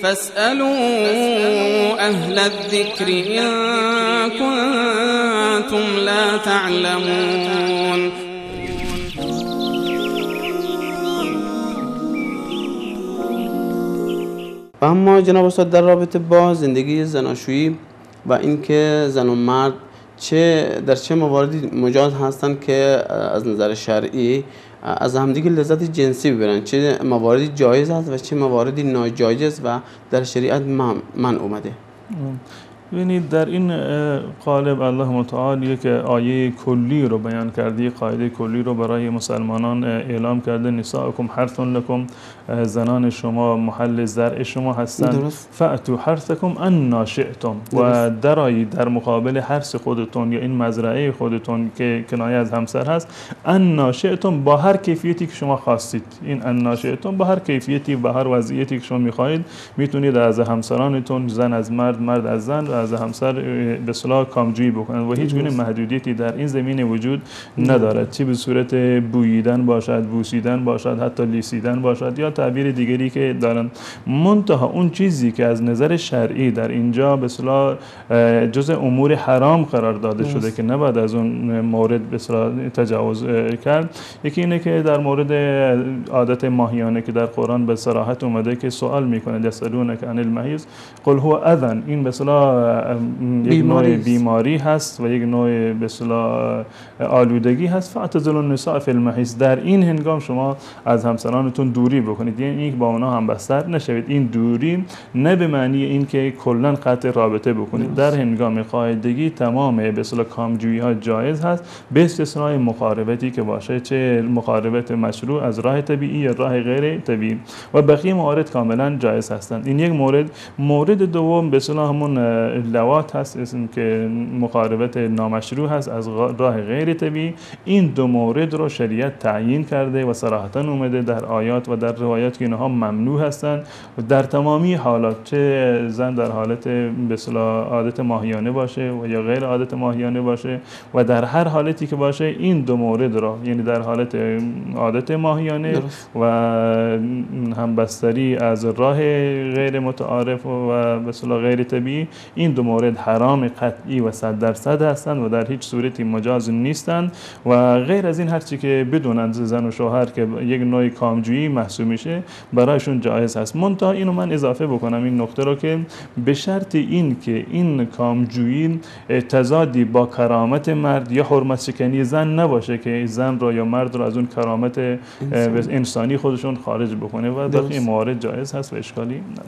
فاسألوا أهل الذكر إن كنتم لا تعلمون. و اما جناب استاد در رابطه با زندگی زناشویی و اینکه زن و مرد در چه مواردی مجاز هستند که از نظر شرعی از همدیگه لذت جنسی ببرن، چه مواردی جایز است و چه مواردی ناجایز و در شریعت من اومده؟ ببینید در این قالب الله متعال یک آیه کلی رو بیان کرده، قاعده کلی رو برای مسلمانان اعلام کرده: نساءکم حرث لکم، زنان شما محل زرع شما هستند، فأتوا حرثکم انا شئتم، و درآیید در مقابل حرث خودتون یا این مزرعه خودتون که کنایه از همسر هست، انا شئتم، با هر کیفیتی که شما خواستید. این انا شئتم با هر کیفیتی، با هر وضعیتی که شما میخواهید میتونید از همسرانتون، زن از مرد، مرد از زن، از همسر به اصطلاح کامجویی بکنند و هیچ گونه محدودیتی در این زمینه وجود ندارد، چه به صورت بوییدن باشد، بوسیدن باشد، حتی لیسیدن باشد یا تعبیر دیگری که دارن. منتها اون چیزی که از نظر شرعی در اینجا به اصطلاح جزء امور حرام قرار داده شده که نباید از اون مورد به اصطلاح تجاوز کرد، یکی اینه که در مورد عادت ماهیانه که در قرآن به صراحت اومده که سوال میکنه: یسألونک عن المحیض قل هو اذن. این به اصطلاح یک نوع بیماری هست و یک نوع به اصطلاح آلودگی هست. فاعتزلوا النساء فی المحیض، در این هنگام شما از همسرانتون دوری بکنید، یعنی اینکه با اونها هم بستر نشوید. این دوری نه به معنی اینکه کلا قطع رابطه بکنید. در هنگام قاعدگی تمام به اصطلاح کامجویی ها جایز هست، به استثنای مقاربتی که باشه، چه مقاربت مشروع از راه طبیعی یا راه غیر طبیعی، و بقیه موارد کاملا جایز هستند. این یک مورد. مورد دوم به اصطلاح همون لواط هست، اسم که مقاربت نامشروع هست از راه غیر طبیعی. این دو مورد رو شریعت تعیین کرده و صراحتاً اومده در آیات و در روایات که اینها ممنوع هستند در تمامی حالات، چه زن در حالت به اصطلاح عادت ماهیانه باشه و یا غیر عادت ماهیانه باشه، و در هر حالتی که باشه این دو مورد رو، یعنی در حالت عادت ماهیانه و همبستری از راه غیر متعارف و به اصطلاح غیر طبیعی، این دو مورد حرام قطعی و 100% هستند و در هیچ صورتی مجاز نیستند. و غیر از این هر چی که بدونن زن و شوهر که یک نوع کامجویی محسوب میشه برایشون جایز هست. منتها اینو من اضافه بکنم این نکته رو که به شرط این که این کامجویی تضادی با کرامت مرد یا حرمت شکنی زن نباشه که زن رو یا مرد رو از اون کرامت انسانی خودشون خارج بکنه، و بقیه موارد جایز هست و اشکالی نداره.